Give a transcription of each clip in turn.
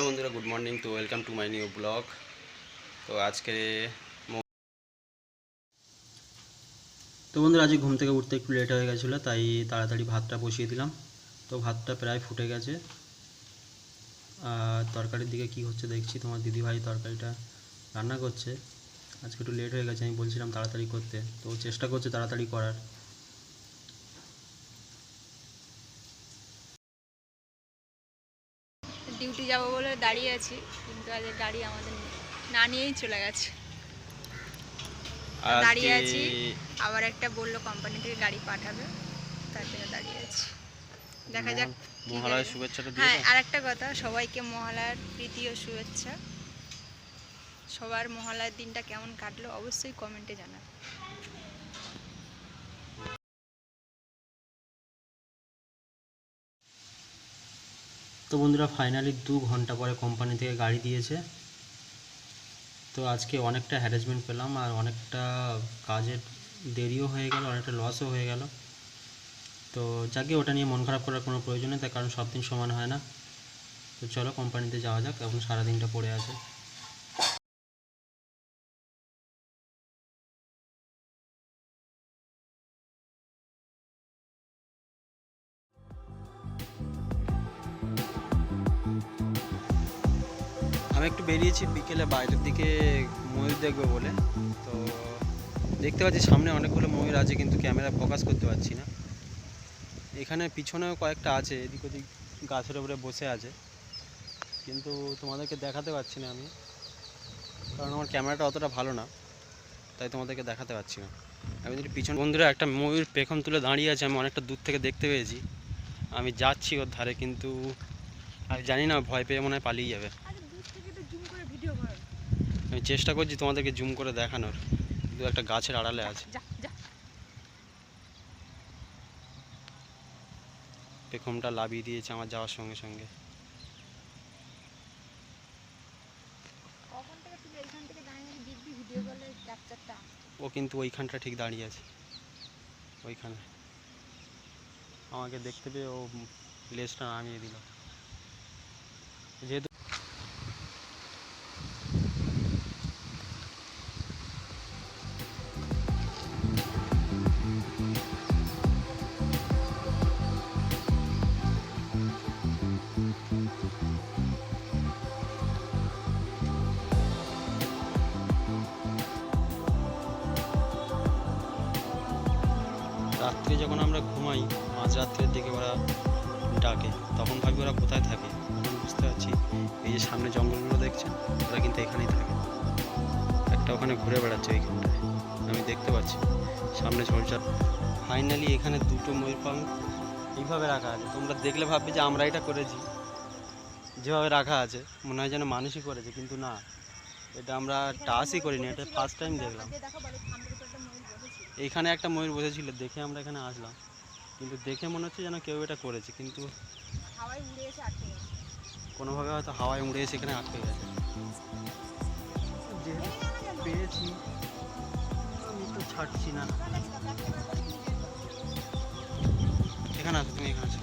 বন্ধুরা, good morning. তো welcome to my new blog. তো আজকে বন্ধুরা, আজকে ঘুম থেকে উঠতে একটু লেট হয়ে গেছিলো, তাই তাড়াতাড়ি ভাতটা বসিয়ে দিলাম। তো ভাতটা প্রায় ফুটে গেছে। আর তরকারির দিকে কি হচ্ছে দেখছি, তোমার দিদিভাই তরকারিটা রান্না করছে। আজকে একটু লেট হয়ে গেছে, আমি বলছিলাম তাড়াতাড়ি করতে, তো চেষ্টা করছে তাড়াতাড়ি করার। ডিউটি যাব বলে দাঁড়িয়ে আছি, কিন্তু আজ গাড়ি আমাদের না নিয়েই চলে গেছে। দাঁড়িয়ে আছি, আবার একটা বললো কোম্পানি থেকে গাড়ি পাঠাবে, তার জন্য দাঁড়িয়ে আছি। দেখা যাক। মহালয়ার শুভেচ্ছাটা দিয়ে। হ্যাঁ, আর একটা কথা, সবাইকে মহালয়ার প্রীতি ও শুভেচ্ছা। সবার মহালয়ার দিনটা কেমন কাটলো অবশ্যই কমেন্টে জানাবে। তো বন্ধুরা, ফাইনালি 2 ঘন্টা পরে কোম্পানি থেকে গাড়ি দিয়েছে। তো আজকে অনেকটা হ্যারাসমেন্ট পেলাম, আর অনেকটা কাজের দেরিও হয়ে গেল, অনেকটা লসও হয়ে গেল। তো যাকে ওটা নিয়ে মন খারাপ করার কোনো প্রয়োজন নেই, তার কারণ সব দিন সমান হয় না। তো চলো কোম্পানিতে যাওয়া যাক, এখন সারাদিনটা পড়ে আছে। আমি একটু বেরিয়েছি বিকেলে বাইরের দিকে ময়ূর দেখবো বলে। তো দেখতে পাচ্ছি সামনে অনেকগুলো ময়ূর আছে, কিন্তু ক্যামেরা ফোকাস করতে পারছি না। এখানে পিছনেও কয়েকটা আছে, এদিক ওদিক গাছের উপরে বসে আছে, কিন্তু তোমাদেরকে দেখাতে পারছি না আমি, কারণ আমার ক্যামেরাটা অতটা ভালো না, তাই তোমাদেরকে দেখাতে পারছি না। আমি যদি পিছনে বন্ধুরা, একটা ময়ূর পেখম তুলে দাঁড়িয়ে আছে, আমি অনেকটা দূর থেকে দেখতে পেয়েছি। আমি যাচ্ছি ওর ধারে, কিন্তু আমি জানি না, ভয় পেয়ে মনে হয় পালিয়ে যাবে। আমি চেষ্টা করছি তোমাদেরকে জুম করে দেখানোর, কিন্তু একটা গাছের আড়ালে আছে। পেখমটা লাভিয়ে দিয়েছে আমার যাওয়ার সঙ্গে সঙ্গে। ও কিন্তু ওইখানটা ঠিক দাঁড়িয়ে আছে, ওইখানে আমাকে দেখতে পেয়ে ও লেজটা নামিয়ে দিল। যেহেতু রাত্রে যখন আমরা ঘুমাই, মাঝরাত্রের দিকে ওরা ডাকে, তখন ভাবি ওরা কোথায় থাকে। তখন বুঝতে পারছি এই যে সামনে জঙ্গলগুলো দেখছেন, ওরা কিন্তু এখানেই থাকে। একটা ওখানে ঘুরে বেড়াচ্ছে ওইখানটায়, আমি দেখতে পাচ্ছি সামনে ঝোলঝাড়। ফাইনালি এখানে দুটো ময়ূর পাখি এইভাবে রাখা আছে, তোমরা দেখলে ভাববে যে আমরা এটা করেছি। যেভাবে রাখা আছে মনে হয় যেন মানুষই করেছে, কিন্তু না, এটা আমরা টাচই করিনি, এটা ফার্স্ট টাইম দেখলাম। এইখানে একটা ময়ূর বসেছিল, দেখে আমরা এখানে আসলাম, কিন্তু দেখে মনে হচ্ছে যেন কেউ এটা করেছে, কিন্তু কোনোভাবে হয়তো হাওয়ায় উড়ে এসে এখানে আটকে গেছে। যেহেতু পেয়েছি আমি তো ছাড়ছি না। এখানে আসো, তুমি এখানে আসো।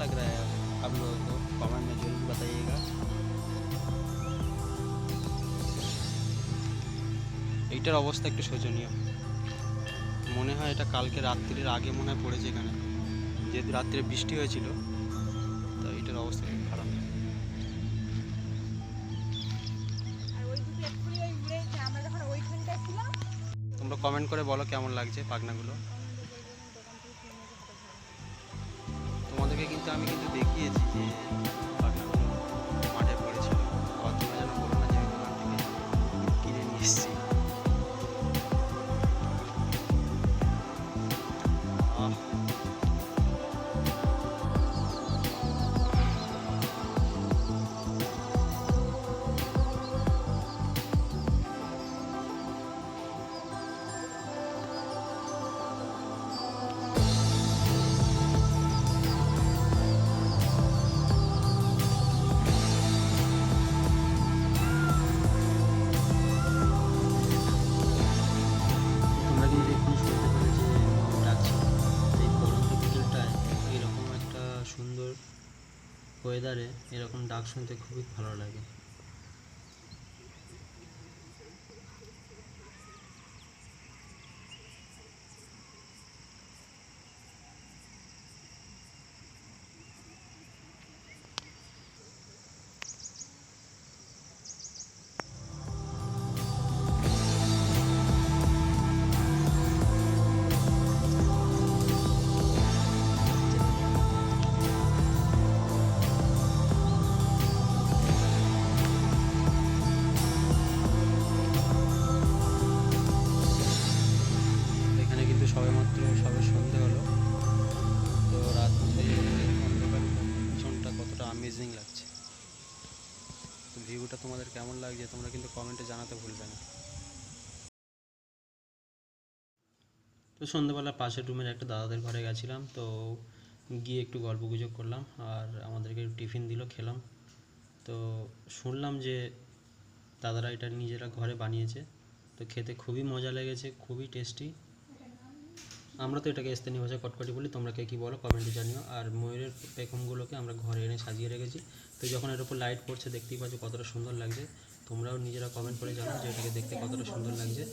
लग रहा है आप लोगों को कमेंट में जरूर बताइएगा। এইটার অবস্থা একটু শোচনীয়, মনে হয় এটা কালকে রাত্রির আগে মনে হয় পড়েছে এখানে, যেহেতু রাত্রে বৃষ্টি হয়েছিল, তো এইটার অবস্থা খুব খারাপ। তোমরা কমেন্ট করে বলো কেমন লাগছে পাখনাগুলো। তোমাদেরকে কিন্তু আমি দেখিয়েছি যে পাখনাগুলো মাঠে পড়েছিল, আর তোমরা যেন বলো না যে আমি দোকান থেকে কিনে নিয়ে এসেছি। ওয়েদারে এরকম ডাক শুনতে খুবই ভালো লাগে। এখানে কিন্তু সবেমাত্র সন্ধে হলো, তো রাত্রে অন্ধকার পিছনটা কতটা আমেজিং লাগছে। তো ভিউটা তোমাদের কেমন লাগছে তোমরা কিন্তু কমেন্টে জানাতে ভুলবে না। তো সন্ধ্যেবেলা পাশের রুমের একটা দাদাদের ঘরে গেছিলাম, তো গিয়ে একটু গল্প গুজব করলাম আর আমাদেরকে একটু টিফিন দিল, খেলাম। তো শুনলাম যে দাদারা এটা নিজেরা ঘরে বানিয়েছে, তো খেতে খুবই মজা লেগেছে, খুবই টেস্টি। আমরা তো এটাকে স্থানীয় ভাষায় কটকটি বলি, তোমরা কে কী বলো কমেন্টে জানিও। আর ময়ূরের পেখমগুলোকে আমরা ঘরে এনে সাজিয়ে রেখেছি, তো যখন এর উপর লাইট পড়ছে দেখতেই পাচ্ছ কতটা সুন্দর লাগছে। তোমরাও নিজেরা কমেন্ট করে জানাও যে এটাকে দেখতে কতটা সুন্দর লাগছে।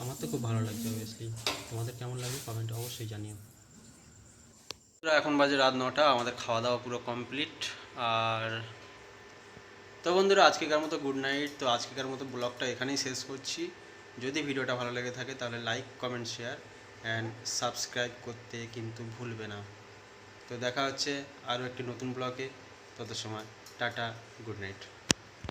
আমার তো খুব ভালো লাগছে অবভিয়াসলি, তোমাদের কেমন লাগবে কমেন্টে অবশ্যই জানিও। এখন বাজে রাত 9টা, আমাদের খাওয়া দাওয়া পুরো কমপ্লিট। আর তো বন্ধুরা আজকেকার মতো গুড নাইট। তো আজকেকার মতো ব্লগটা এখানেই শেষ করছি। যদি ভিডিওটা ভালো লেগে থাকে তাহলে like comment share and subscribe করতে কিন্তু ভুলবে না। তো দেখা হচ্ছে আরও একটি নতুন ব্লগে, তত সময় টাটা, গুড নাইট।